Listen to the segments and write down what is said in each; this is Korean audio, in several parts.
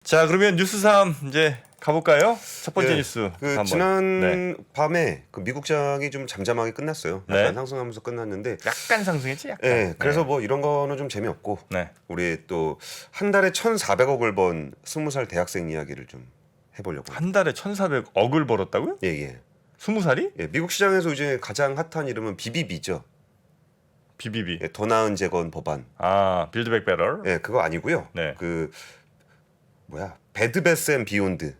자, 그러면 뉴스 3 이제 가볼까요? 첫 번째 네, 뉴스 그 한번. 지난 네. 밤에 그 미국장이 좀 잠잠하게 끝났어요. 약간 네. 상승하면서 끝났는데, 약간 상승했지, 약간. 네, 그래서 뭐 이런 거는 좀 재미없고, 네. 우리 또 한 달에 1,400억을 번 20살 대학생 이야기를 좀 해보려고. 한 달에 1,400억을 벌었다고요? 예, 예. 20살이? 예, 미국 시장에서 이제 가장 핫한 이름은 BBB죠. BBB. 예, 더 나은 재건 법안. 아, 빌드백 베럴. 예, 그거 아니고요. 네. 그 뭐야, 배드 베스 앤 비욘드.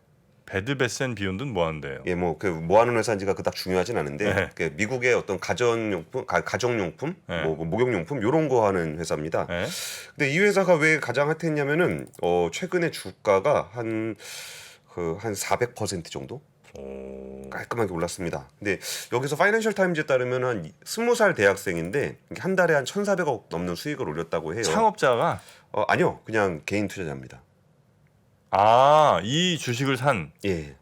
배드 베스 앤 비욘드는 뭐 하는데요? 예, 뭐 그 뭐 하는 회사인지가 그닥 중요하진 않은데, 네. 그 미국의 어떤 가정용품, 네. 뭐 목욕용품 요런 거 하는 회사입니다. 네. 근데 이 회사가 왜 가장 핫했냐면은 최근에 주가가 한 400% 정도 오. 깔끔하게 올랐습니다. 근데 여기서 파이낸셜 타임즈에 따르면 한 20살 대학생인데 한 달에 한 1,400억 넘는 수익을 올렸다고 해요. 창업자가 아니요, 그냥 개인 투자자입니다. 이 주식을 산 예.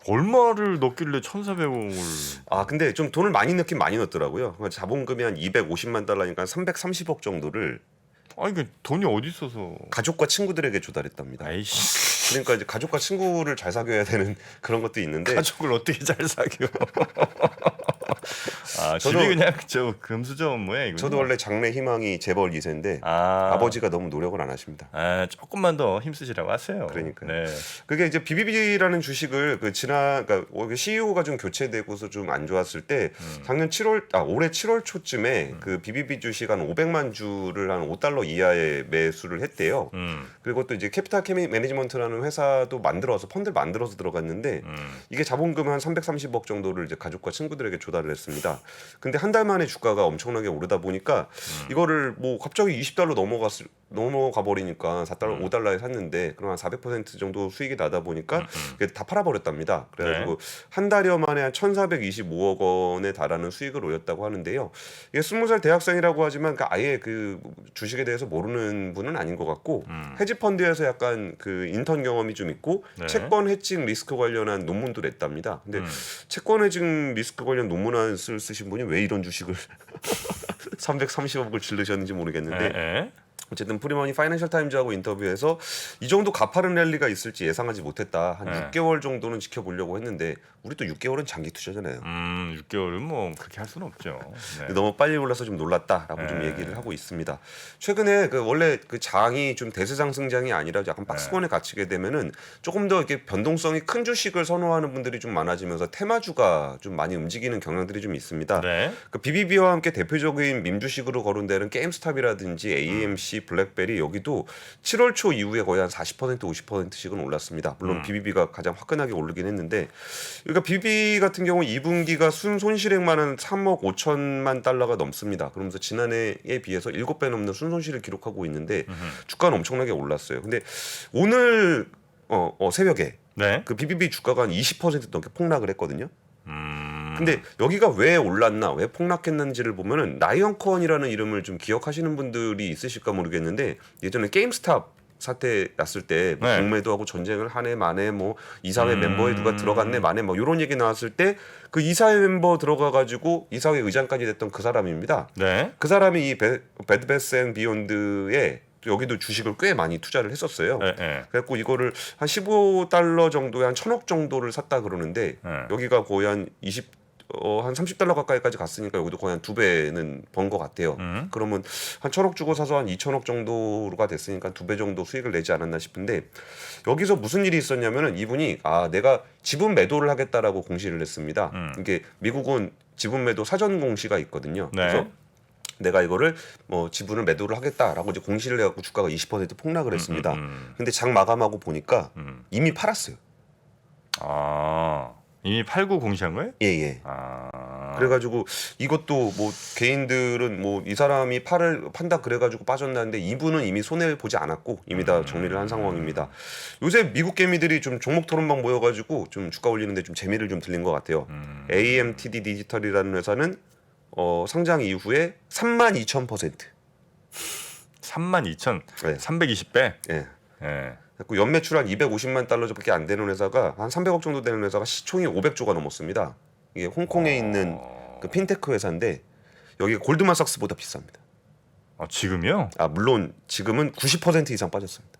얼마를 넣길래 1,400억을 근데 좀 돈을 많이 넣긴 많이 넣었더라고요. 자본금이 한 250만 달러니까 330억 정도를 아니 그 돈이 어디 있어서 가족과 친구들에게 조달했답니다. 아이씨 그러니까 이제 가족과 친구를 잘 사귀어야 되는 그런 것도 있는데, 가족을 어떻게 잘 사겨? 저도- 집이 그냥 저 금수저 뭐야 이거? 저도 원래 장래 희망이 재벌 2세인데 아버지가 너무 노력을 안 하십니다. 조금만 더 힘쓰시라고 하세요. 그러니까요. 네. 그게 이제 BBB라는 주식을 그러니까 CEO가 좀 교체되고서 좀 안 좋았을 때 작년 7월 올해 7월 초쯤에 그 BBB 주식 한 500만 주를 한 $5 이하에 매수를 했대요. 그리고 또 이제 캐피탈 매니지먼트라는 회사도 만들어서 펀드를 만들어서 들어갔는데 이게 자본금 한 330억 정도를 이제 가족과 친구들에게 조달을 했습니다. 근데 한 달 만에 주가가 엄청나게 오르다 보니까 이거를 뭐 갑자기 $20 넘어가 버리니까 $4, $5에 샀는데 그럼 한 400% 정도 수익이 나다 보니까 이게 다 팔아버렸답니다. 그래가지고 한 달여 만에 한 1,425억 원에 달하는 수익을 올렸다고 하는데요. 이게 20살 대학생이라고 하지만 아예 그 주식에 대해서 모르는 분은 아닌 것 같고 헤지펀드에서 약간 그 인턴 경험이 좀 있고 네. 채권 해칭 리스크 관련한 논문도 냈답니다. 근데 채권 해칭 리스크 관련 논문을 쓰신 분이 왜 이런 주식을 330억을 질르셨는지 모르겠는데 네. 어쨌든 프리머니 파이낸셜 타임즈하고 인터뷰에서 이 정도 가파른 랠리가 있을지 예상하지 못했다. 한 네. 6개월 정도는 지켜보려고 했는데 우리 또 6개월은 장기 투자잖아요. 6개월은 뭐 그렇게 할 수는 없죠. 네. 너무 빨리 올라서 좀 놀랐다라고 좀 얘기를 하고 있습니다. 최근에 원래 그 장이 좀 대세상승장이 아니라 약간 박스권에 갇히게 되면은 조금 더 이렇게 변동성이 큰 주식을 선호하는 분들이 좀 많아지면서 테마주가 좀 많이 움직이는 경향들이 좀 있습니다. 네. 그 BBB와 함께 대표적인 밈주식으로 거론되는 게임스탑이라든지 AMC, 블랙베리 여기도 7월 초 이후에 거의 한 40% 50%씩은 올랐습니다. 물론 BBB가 가장 화끈하게 오르긴 했는데, 그러니까 BBB 같은 경우 2분기가 순손실액만은 3억 5천만 달러가 넘습니다. 그러면서 지난해에 비해서 7배 넘는 순손실을 기록하고 있는데 주가는 엄청나게 올랐어요. 근데 오늘 새벽에 네. 그 BBB 주가가 한 20% 넘게 폭락을 했거든요. 근데 여기가 왜 올랐나, 왜 폭락했는지를 보면은 나이언 코언이라는 이름을 좀 기억하시는 분들이 있으실까 모르겠는데, 예전에 게임스탑 사태 났을 때 네. 공매도하고 전쟁을 하네 마네 뭐 이사회 멤버에 누가 들어갔네 마네 뭐 이런 얘기 나왔을 때 그 이사회 멤버 들어가 가지고 이사회 의장까지 됐던 그 사람입니다. 네. 그 사람이 이 배드 베스 앤 비욘드에 여기도 주식을 꽤 많이 투자를 했었어요. 네. 네. 그래갖고 이거를 한 $15 정도에 한 1,000억 정도를 샀다 그러는데 여기가 거의 한 한 $30 가까이까지 갔으니까 여기도 거의 한 2배는 번 것 같아요. 그러면 한 1,000억 주고 사서 한 2,000억 정도가 됐으니까 2배 정도 수익을 내지 않았나 싶은데, 여기서 무슨 일이 있었냐면은 이분이 내가 지분 매도를 하겠다라고 공시를 했습니다. 이게 미국은 지분 매도 사전 공시가 있거든요. 네. 그래서 내가 이거를 지분을 매도를 하겠다라고 이제 공시를 해갖고 주가가 20% 폭락을 했습니다. 근데 장 마감하고 보니까 이미 팔았어요. 이미 팔고 공시한 거예요? 예. 그래가지고 이것도 뭐 개인들은 뭐 이 사람이 판다 그래가지고 빠졌나는데 이분은 이미 손해 보지 않았고 이미 다 정리를 한 상황입니다. 요새 미국 개미들이 좀 종목 토론방 모여가지고 좀 주가 올리는데 좀 재미를 좀 들린 것 같아요. AMTD 디지털이라는 회사는 상장 이후에 32,000%. 32,000, 네. 320배. 예. 예. 그 연매출 한 250만 달러밖에 안 되는 회사가 한 300억 정도 되는 회사가 시총이 500조가 넘었습니다. 이게 홍콩에 있는 그 핀테크 회사인데 여기 골드만삭스보다 비쌉니다. 지금요? 물론 지금은 90% 이상 빠졌습니다.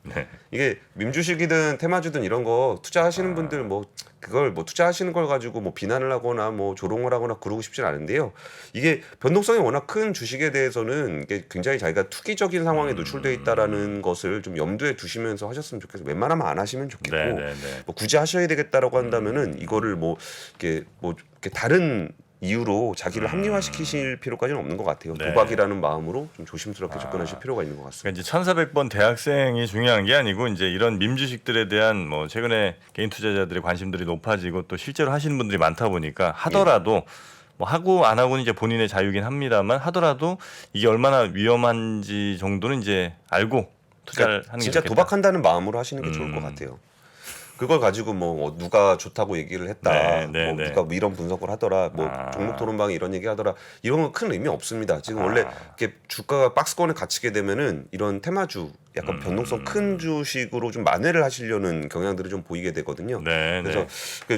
네. 이게 민주식이든 테마주든 이런 거 투자하시는 분들 뭐 그걸 뭐 투자하시는 걸 가지고 뭐 비난을 하거나 뭐 조롱을 하거나 그러고 싶진 않은데요. 이게 변동성이 워낙 큰 주식에 대해서는 이게 굉장히 자기가 투기적인 상황에 노출돼 있다라는 것을 좀 염두에 두시면서 하셨으면 좋겠어요. 웬만하면 안 하시면 좋겠고 네. 뭐 굳이 하셔야 되겠다라고 한다면은 이거를 뭐 이렇게 다른 이유로 자기를 합리화시키실 필요까지는 없는 것 같아요. 네. 도박이라는 마음으로 좀 조심스럽게 접근하실 필요가 있는 것 같습니다. 그러니까 이제 1,400번 대학생이 중요한 게 아니고 이제 이런 밈주식들에 대한 뭐 최근에 개인 투자자들의 관심들이 높아지고 또 실제로 하시는 분들이 많다 보니까 하더라도 뭐 하고 안 하고는 이제 본인의 자유긴 합니다만 하더라도 이게 얼마나 위험한지 정도는 이제 알고 투자를 하는 게 진짜 좋겠다. 도박한다는 마음으로 하시는 게 좋을 것 같아요. 그걸 가지고 뭐 누가 좋다고 얘기를 했다, 네. 누가 뭐 이런 분석을 하더라, 뭐 종목 토론방에 이런 얘기 하더라, 이런 건 큰 의미 없습니다. 지금 원래 이렇게 주가가 박스권에 갇히게 되면은 이런 테마주, 약간 변동성 큰 주식으로 좀 만회를 하시려는 경향들이 좀 보이게 되거든요. 그래서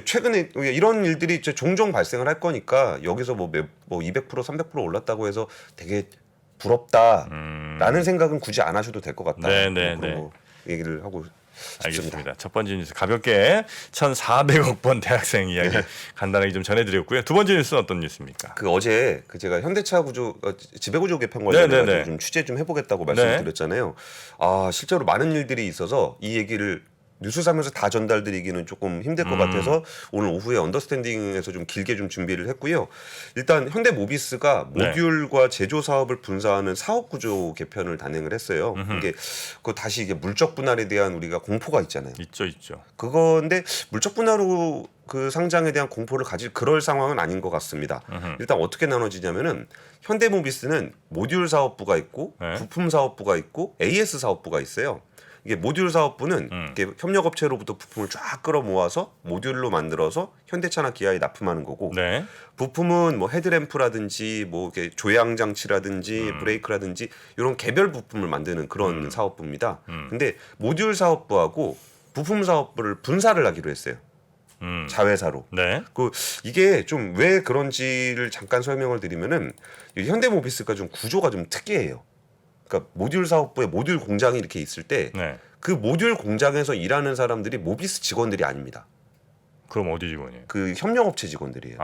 최근에 이런 일들이 이제 종종 발생을 할 거니까 여기서 뭐 200% 300% 올랐다고 해서 되게 부럽다라는 생각은 굳이 안 하셔도 될 것 같다. 그런 거 얘기를 하고 싶습니다. 알겠습니다. 첫 번째 뉴스 가볍게 1,400억 번 대학생 이야기 간단하게 좀 전해드렸고요. 두 번째 뉴스는 어떤 뉴스입니까? 그 어제 제가 현대차 지배구조 개편 관련해서 좀 취재 좀 해보겠다고 말씀드렸잖아요. 아 실제로 많은 일들이 있어서 이 얘기를 뉴스사면서 다 전달드리기는 조금 힘들 것 같아서 오늘 오후에 언더스탠딩에서 좀 길게 좀 준비를 했고요. 일단 현대모비스가 모듈과 제조 사업을 분사하는 사업 구조 개편을 단행을 했어요. 이게 그 다시 이게 물적 분할에 대한 우리가 공포가 있잖아요. 있죠. 그건데 물적 분할로 그 상장에 대한 공포를 가질 그럴 상황은 아닌 것 같습니다. 일단 어떻게 나눠지냐면은 현대모비스는 모듈 사업부가 있고 부품 사업부가 있고 AS 사업부가 있어요. 이게 모듈 사업부는 이게 협력업체로부터 부품을 쫙 끌어모아서 모듈로 만들어서 현대차나 기아에 납품하는 거고 부품은 뭐 헤드램프라든지 뭐 이렇게 조향 장치라든지 브레이크라든지 이런 개별 부품을 만드는 그런 사업부입니다. 근데 모듈 사업부하고 부품 사업부를 분사를 하기로 했어요. 자회사로. 그 이게 좀 왜 그런지를 잠깐 설명을 드리면은 현대모비스가 좀 구조가 좀 특이해요. 그러니까 모듈 사업부에 모듈 공장이 이렇게 있을 때 그 모듈 공장에서 일하는 사람들이 모비스 직원들이 아닙니다. 그럼 어디 직원이에요? 그 협력업체 직원들이에요.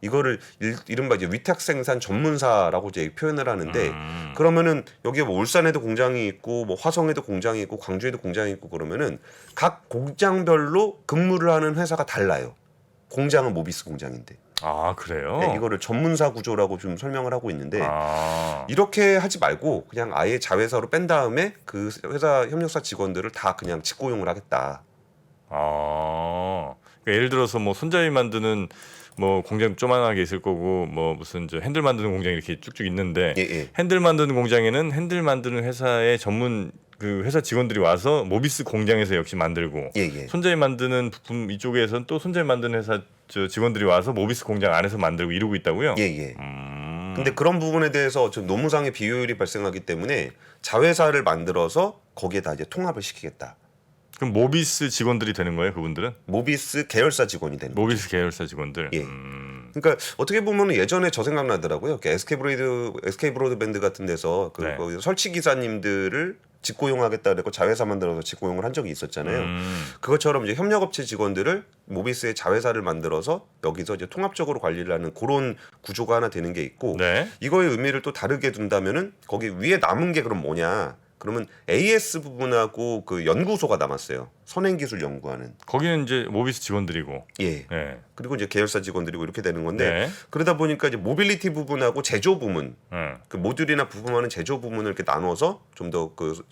이거를 이른바 이제 위탁 생산 전문사라고 이제 표현을 하는데 그러면은 여기에 뭐 울산에도 공장이 있고 뭐 화성에도 공장이 있고 광주에도 공장이 있고 그러면은 각 공장별로 근무를 하는 회사가 달라요. 공장은 모비스 공장인데. 그래요? 네, 이거를 전문사 구조라고 좀 설명을 하고 있는데 이렇게 하지 말고 그냥 아예 자회사로 뺀 다음에 그 회사 협력사 직원들을 다 그냥 직고용을 하겠다. 그러니까 예를 들어서 뭐 손잡이 만드는 뭐 공장 조만하게 있을 거고 뭐 무슨 저 핸들 만드는 공장이 이렇게 쭉쭉 있는데 핸들 만드는 공장에는 핸들 만드는 회사의 전문 그 회사 직원들이 와서 모비스 공장에서 역시 만들고 손잡이 만드는 부품 이쪽에서는 또 손잡이 만드는 회사 저 직원들이 와서 모비스 공장 안에서 만들고 이러고 있다고요? 근데 그런 부분에 대해서 좀 노무상의 비효율이 발생하기 때문에 자회사를 만들어서 거기에다 이제 통합을 시키겠다. 그럼 모비스 직원들이 되는 거예요, 그분들은? 모비스 계열사 직원이 되는 거예요. 모비스 계열사 직원들. 그러니까 어떻게 보면 예전에 저 생각나더라고요. SK 브로드밴드 같은 데서 거기서 설치 기사님들을 직고용하겠다 그래고 자회사 만들어서 직고용을 한 적이 있었잖아요. 그것처럼 이제 협력업체 직원들을 모비스의 자회사를 만들어서 여기서 이제 통합적으로 관리를 하는 그런 구조가 하나 되는 게 있고 이거의 의미를 또 다르게 둔다면은 거기 위에 남은 게 그럼 뭐냐? 그러면 AS 부분하고 그 연구소가 남았어요. 선행기술 연구하는. 거기는 이제 모비스 직원들이고. 그리고 이제 계열사 직원들이고 이렇게 되는 건데 그러다 보니까 이제 모빌리티 부분하고 제조 부문, 그 모듈이나 부품하는 제조 부문을 이렇게 나눠서 좀 더 그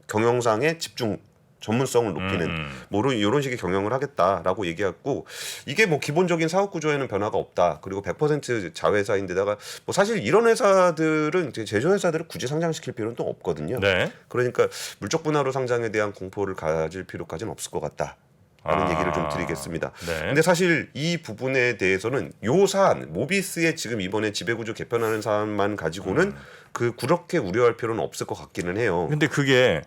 경영상의 집중 전문성을 높이는 뭐 이런 식의 경영을 하겠다라고 얘기했고 이게 뭐 기본적인 사업 구조에는 변화가 없다. 그리고 100% 자회사인데다가 뭐 사실 이런 회사들은 제조 회사들을 굳이 상장시킬 필요는 또 없거든요. 그러니까 물적 분할로 상장에 대한 공포를 가질 필요까지는 없을 것 같다. 라는 얘기를 좀 드리겠습니다. 근데 사실 이 부분에 대해서는 요 사안 모비스의 지금 이번에 지배구조 개편하는 사안만 가지고는 그렇게 우려할 필요는 없을 것 같기는 해요. 근데 그게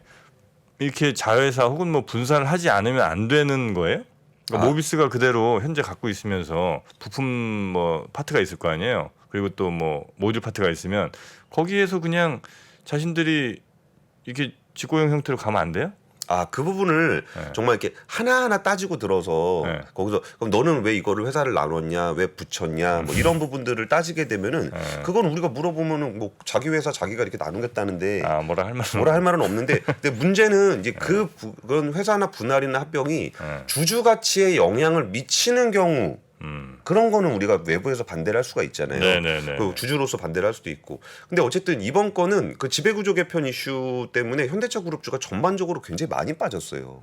이렇게 자회사 혹은 뭐 분산을 하지 않으면 안 되는 거예요? 그러니까 모비스가 그대로 현재 갖고 있으면서 부품 뭐 파트가 있을 거 아니에요. 그리고 또 뭐 모듈 파트가 있으면 거기에서 그냥 자신들이 이렇게 직고용 형태로 가면 안 돼요? 그 부분을 네. 정말 이렇게 하나하나 따지고 들어서 네. 거기서 그럼 너는 왜 이거를 회사를 나눴냐, 왜 붙였냐, 뭐 이런 부분들을 따지게 되면은 그건 우리가 물어보면은 뭐 자기 회사 자기가 이렇게 나누겠다는데 뭐라 할 말은 없는데 근데 문제는 이제 그건 회사나 분할이나 합병이 주주 가치에 영향을 미치는 경우 그런 거는 우리가 외부에서 반대를 할 수가 있잖아요. 네네네. 그 주주로서 반대를 할 수도 있고. 근데 어쨌든 이번 건은 그 지배구조 개편 이슈 때문에 현대차 그룹주가 전반적으로 굉장히 많이 빠졌어요.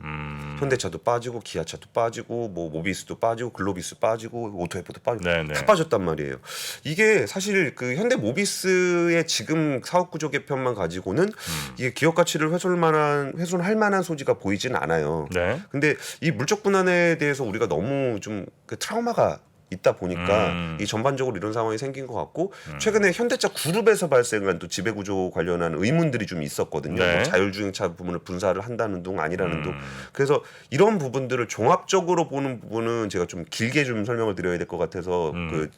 현대차도 빠지고 기아차도 빠지고 뭐 모비스도 빠지고 글로비스 빠지고 오토에프도 빠지고 네네. 다 빠졌단 말이에요. 이게 사실 그 현대 모비스의 지금 사업구조 개편만 가지고는 이게 기업 가치를 훼손할 만한 소지가 보이진 않아요. 네. 근데 이 물적 분할에 대해서 우리가 너무 좀 그 트라우마가 있다 보니까 이 전반적으로 이런 상황이 생긴 것 같고 최근에 현대차 그룹에서 발생한 또 지배구조 관련한 의문들이 좀 있었거든요. 네. 뭐 자율주행차 부분을 분사를 한다는 둥 아니라는 둥. 그래서 이런 부분들을 종합적으로 보는 부분은 제가 좀 길게 좀 설명을 드려야 될 것 같아서 그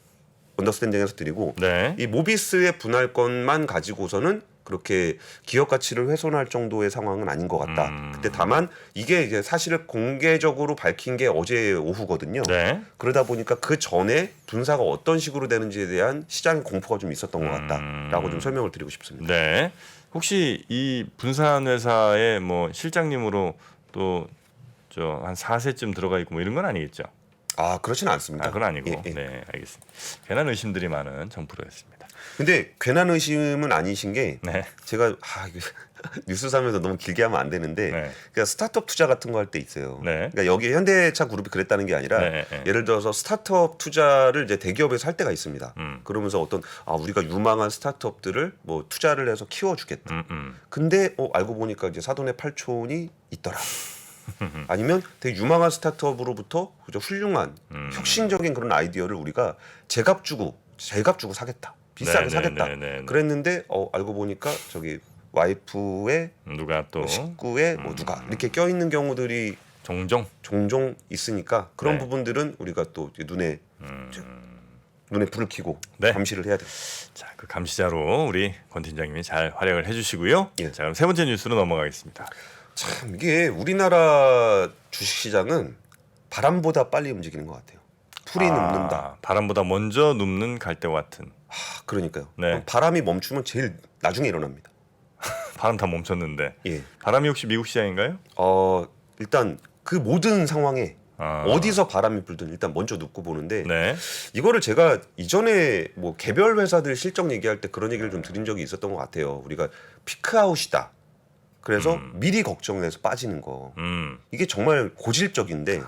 언더스탠딩에서 드리고 네. 이 모비스의 분할권만 가지고서는 그렇게 기업 가치를 훼손할 정도의 상황은 아닌 것 같다. 근데 다만 이게 이제 사실을 공개적으로 밝힌 게 어제 오후거든요. 네. 그러다 보니까 그 전에 분사가 어떤 식으로 되는지에 대한 시장의 공포가 좀 있었던 것 같다라고 좀 설명을 드리고 싶습니다. 네. 혹시 이 분산 회사의 뭐 실장님으로 또 저 한 4세쯤 들어가 있고 뭐 이런 건 아니겠죠? 그렇지는 않습니다. 그건 아니고. 예, 예. 네, 알겠습니다. 괜한 의심들이 많은 정프로였습니다. 근데 괜한 의심은 아니신 게 네. 제가 이거 뉴스삼에서 너무 길게 하면 안 되는데 네. 그러니까 스타트업 투자 같은 거 할 때 있어요. 네. 그러니까 여기 현대차 그룹이 그랬다는 게 아니라 네, 네. 예를 들어서 스타트업 투자를 이제 대기업에서 할 때가 있습니다. 그러면서 어떤 우리가 유망한 스타트업들을 뭐 투자를 해서 키워주겠다. 근데 알고 보니까 이제 사돈의 팔촌이 있더라. 아니면 되게 유망한 스타트업으로부터 그저 훌륭한 혁신적인 그런 아이디어를 우리가 제값 주고 사겠다. 비싸게 네, 사겠다. 네, 네, 네. 그랬는데 알고 보니까 저기 와이프의 누가 또 식구의 뭐 누가 이렇게 껴 있는 경우들이 종종 있으니까 그런 네. 부분들은 우리가 또 이제 눈에 불을 켜고 네. 감시를 해야 돼요. 자, 그 감시자로 우리 권 팀장님이 잘 활약을 해주시고요. 예. 자, 그럼 세 번째 뉴스로 넘어가겠습니다. 참 이게 우리나라 주식시장은 바람보다 빨리 움직이는 것 같아요. 풀이 눕는다. 바람보다 먼저 눕는 갈대와 같은. 그러니까요. 네. 바람이 멈추면 제일 나중에 일어납니다. 바람 다 멈췄는데. 예. 바람이 혹시 미국 시장인가요? 일단 그 모든 상황에 아. 어디서 바람이 불든 일단 먼저 눕고 보는데 네. 이거를 제가 이전에 뭐 개별 회사들 실적 얘기할 때 그런 얘기를 좀 드린 적이 있었던 것 같아요. 우리가 피크아웃이다. 그래서 미리 걱정해서 빠지는 거. 이게 정말 고질적인데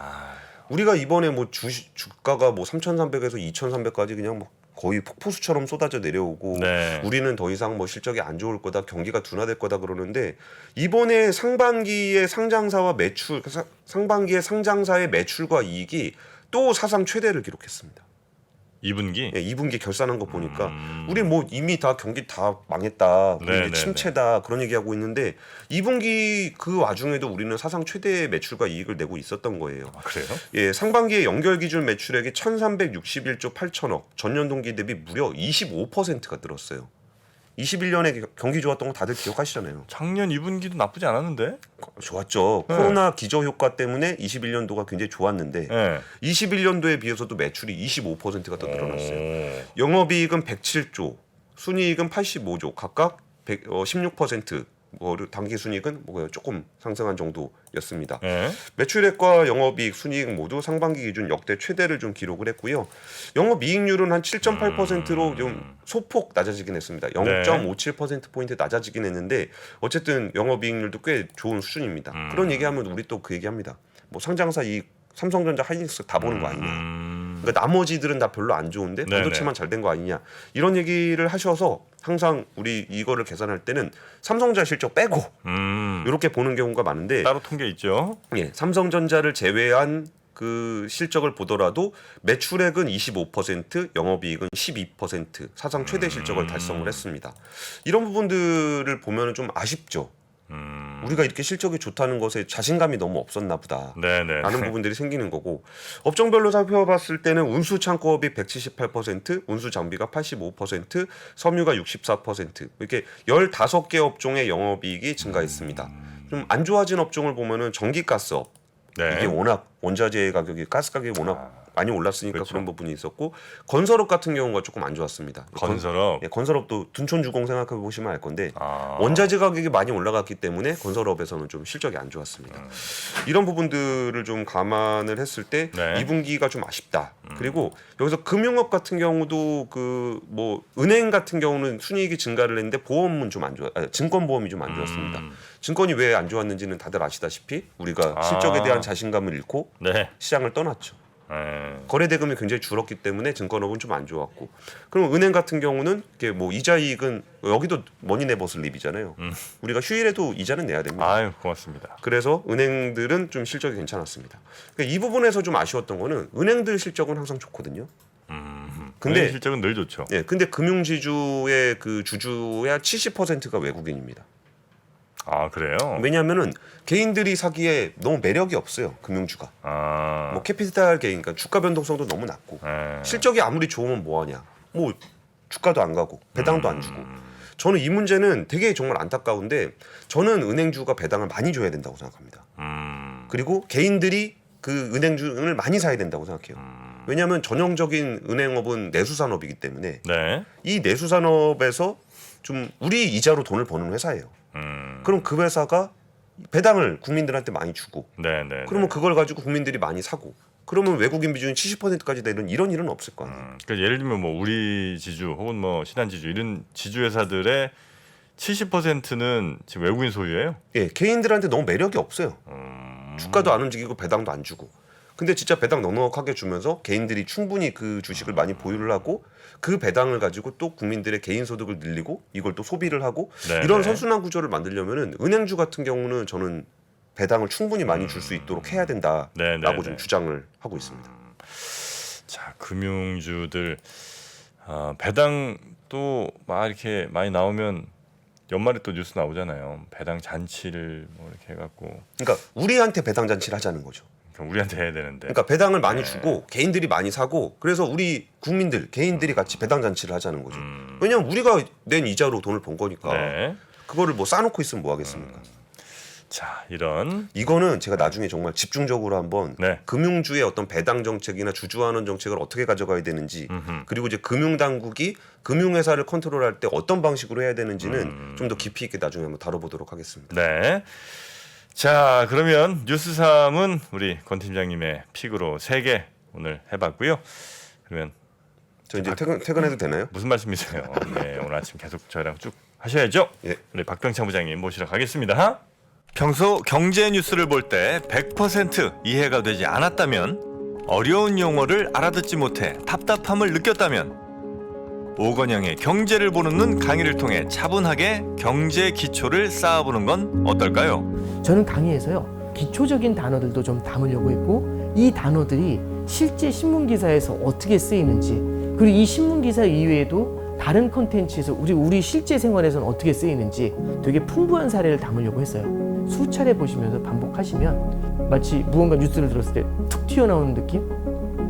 우리가 이번에 뭐 주가가 뭐 3,300에서 2,300까지 그냥 뭐 거의 폭포수처럼 쏟아져 내려오고 네. 우리는 더 이상 뭐 실적이 안 좋을 거다, 경기가 둔화될 거다 그러는데 이번에 상반기에 상반기에 상장사의 매출과 이익이 또 사상 최대를 기록했습니다. 2분기. 예, 2분기 결산한 거 보니까 우리 뭐 이미 다 경기 다 망했다, 우리 이제 침체다 그런 얘기하고 있는데 2분기 그 와중에도 우리는 사상 최대의 매출과 이익을 내고 있었던 거예요. 그래요? 예, 상반기에 연결 기준 매출액이 1,361조 8천억, 전년 동기 대비 무려 25%가 늘었어요. 21년에 경기 좋았던 거 다들 기억하시잖아요. 작년 2분기도 나쁘지 않았는데. 좋았죠. 네. 코로나 기저 효과 때문에 21년도가 굉장히 좋았는데 네. 21년도에 비해서도 매출이 25%가 더 늘어났어요. 오. 영업이익은 107조, 순이익은 85조, 각각 16%. 당기 순이익은 뭐 조금 상승한 정도였습니다. 네. 매출액과 영업이익, 순이익 모두 상반기 기준 역대 최대를 좀 기록을 했고요. 영업이익률은 한 7.8%로 좀 소폭 낮아지긴 했습니다. 0.57% 포인트 낮아지긴 했는데 어쨌든 영업이익률도 꽤 좋은 수준입니다. 그런 얘기하면 우리 또 그 얘기합니다. 뭐 상장사 이익, 삼성전자, 하이닉스 다 보는 거 아니냐. 그러니까 나머지들은 다 별로 안 좋은데 반도체만 잘 된 거 아니냐. 이런 얘기를 하셔서 항상 우리 이거를 계산할 때는 삼성전자 실적 빼고 이렇게 보는 경우가 많은데 따로 통계 있죠. 예, 삼성전자를 제외한 그 실적을 보더라도 매출액은 25%, 영업이익은 12% 사상 최대 실적을 달성을 했습니다. 이런 부분들을 보면은 좀 아쉽죠. 우리가 이렇게 실적이 좋다는 것에 자신감이 너무 없었나 보다. 네네. 라는 부분들이 생기는 거고 업종별로 살펴봤을 때는 운수 창고업이 178%, 운수 장비가 85%, 섬유가 64% 이렇게 15개 업종의 영업이익이 증가했습니다. 좀 안 좋아진 업종을 보면은 전기가스업 네. 이게 워낙 원자재 가격이 가스 가격이 워낙 많이 올랐으니까 그렇죠. 그런 부분이 있었고 건설업 같은 경우가 조금 안 좋았습니다. 건설업. 건설업도 둔촌주공 생각해 보시면 알 건데 아. 원자재 가격이 많이 올라갔기 때문에 건설업에서는 좀 실적이 안 좋았습니다. 이런 부분들을 좀 감안을 했을 때 네. 2분기가 좀 아쉽다. 그리고 여기서 금융업 같은 경우도 그 뭐 은행 같은 경우는 순이익이 증가를 했는데 보험은 좀 안 좋아. 증권 보험이 좀 안 좋았습니다. 증권이 왜 안 좋았는지는 다들 아시다시피 우리가 실적에 대한 자신감을 잃고 네. 시장을 떠났죠. 거래 대금이 굉장히 줄었기 때문에 증권업은 좀 안 좋았고, 그럼 은행 같은 경우는 이게 뭐 이자 이익은 여기도 머니네버스 립이잖아요. 우리가 휴일에도 이자는 내야 됩니다. 아유 고맙습니다. 그래서 은행들은 좀 실적이 괜찮았습니다. 그러니까 이 부분에서 좀 아쉬웠던 거는 은행들 실적은 항상 좋거든요. 근데 근데 실적은 늘 좋죠. 예, 근데 금융지주의 그 주주의 한 70%가 외국인입니다. 아 그래요? 왜냐하면은 개인들이 사기에 너무 매력이 없어요. 금융주가. 아. 뭐 캐피탈 게인, 그러니까 주가 변동성도 너무 낮고 실적이 아무리 좋으면 뭐하냐. 뭐 주가도 안 가고 배당도 안 주고. 저는 이 문제는 되게 정말 안타까운데 저는 은행주가 배당을 많이 줘야 된다고 생각합니다. 그리고 개인들이 그 은행주를 많이 사야 된다고 생각해요. 왜냐하면 전형적인 은행업은 내수산업이기 때문에 네. 이 내수산업에서 좀 우리 이자로 돈을 버는 회사예요. 그럼 그 회사가 배당을 국민들한테 많이 주고 네네. 그러면 그걸 가지고 국민들이 많이 사고 그러면 외국인 비중이 70%까지 되는 이런 일은 없을 거 아니에요. 그러니까 예를 들면 뭐 우리 지주 혹은 뭐 신한지주 이런 지주 회사들의 70%는 지금 외국인 소유예요. 예, 개인들한테 너무 매력이 없어요. 주가도 안 움직이고 배당도 안 주고. 근데 진짜 배당 넉넉하게 주면서 개인들이 충분히 그 주식을 많이 보유를 하고 그 배당을 가지고 또 국민들의 개인 소득을 늘리고 이걸 또 소비를 하고 네네. 이런 선순환 구조를 만들려면은 은행주 같은 경우는 저는 배당을 충분히 많이 줄 수 있도록 해야 된다라고 네네네. 좀 주장을 하고 있습니다. 자 금융주들 배당 또 막 이렇게 많이 나오면 연말에 또 뉴스 나오잖아요. 배당 잔치를 뭐 이렇게 해갖고 그러니까 우리한테 배당 잔치를 하자는 거죠. 우리한테 해야 되는데. 그러니까 배당을 많이 주고 개인들이 많이 사고 그래서 우리 국민들 개인들이 같이 배당 잔치를 하자는 거죠. 왜냐하면 우리가 낸 이자로 돈을 번 거니까 네. 그거를 뭐 싸놓고 있으면 뭐 하겠습니까? 자 이런 이거는 제가 나중에 정말 집중적으로 한번 네. 금융주의 어떤 배당 정책이나 주주환원 정책을 어떻게 가져가야 되는지 그리고 이제 금융당국이 금융회사를 컨트롤할 때 어떤 방식으로 해야 되는지는 좀 더 깊이 있게 나중에 한번 다뤄보도록 하겠습니다. 네. 자 그러면 뉴스3은 우리 권 팀장님의 픽으로 3개 오늘 해봤고요. 그러면 저 이제 퇴근해도 되나요? 무슨 말씀이세요? 네, 오늘 아침 계속 저희랑 쭉 하셔야죠. 예. 우리 박병창 부장님 모시러 가겠습니다. 평소 경제 뉴스를 볼 때 100% 이해가 되지 않았다면, 어려운 용어를 알아듣지 못해 답답함을 느꼈다면 오건영의 경제를 보는 눈 강의를 통해 차분하게 경제 기초를 쌓아보는 건 어떨까요? 저는 강의에서요 기초적인 단어들도 좀 담으려고 했고 이 단어들이 실제 신문 기사에서 어떻게 쓰이는지 그리고 이 신문 기사 이외에도 다른 콘텐츠에서 우리 실제 생활에서는 어떻게 쓰이는지 되게 풍부한 사례를 담으려고 했어요. 수차례 보시면서 반복하시면 마치 무언가 뉴스를 들었을 때 툭 튀어나오는 느낌?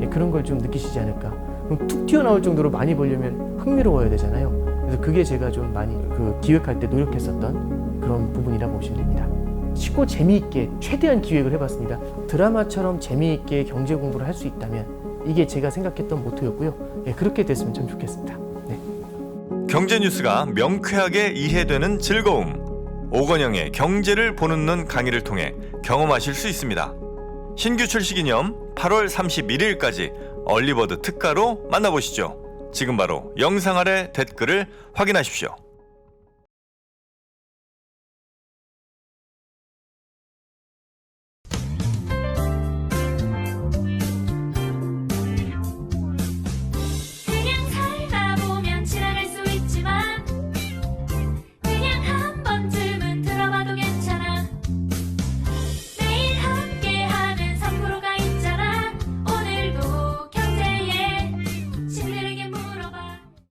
예, 그런 걸 좀 느끼시지 않을까. 그럼 툭 튀어나올 정도로 많이 보려면 흥미로워야 되잖아요. 그래서 그게 제가 좀 많이 기획할 때 노력했었던 그런 부분이라고 보시면 됩니다. 쉽고 재미있게 최대한 기획을 해봤습니다. 드라마처럼 재미있게 경제 공부를 할 수 있다면 이게 제가 생각했던 모토였고요. 예, 그렇게 됐으면 참 좋겠습니다. 네. 경제 뉴스가 명쾌하게 이해되는 즐거움. 오건영의 경제를 보는 눈 강의를 통해 경험하실 수 있습니다. 신규 출시 기념 8월 31일까지 얼리버드 특가로 만나보시죠. 지금 바로 영상 아래 댓글을 확인하십시오.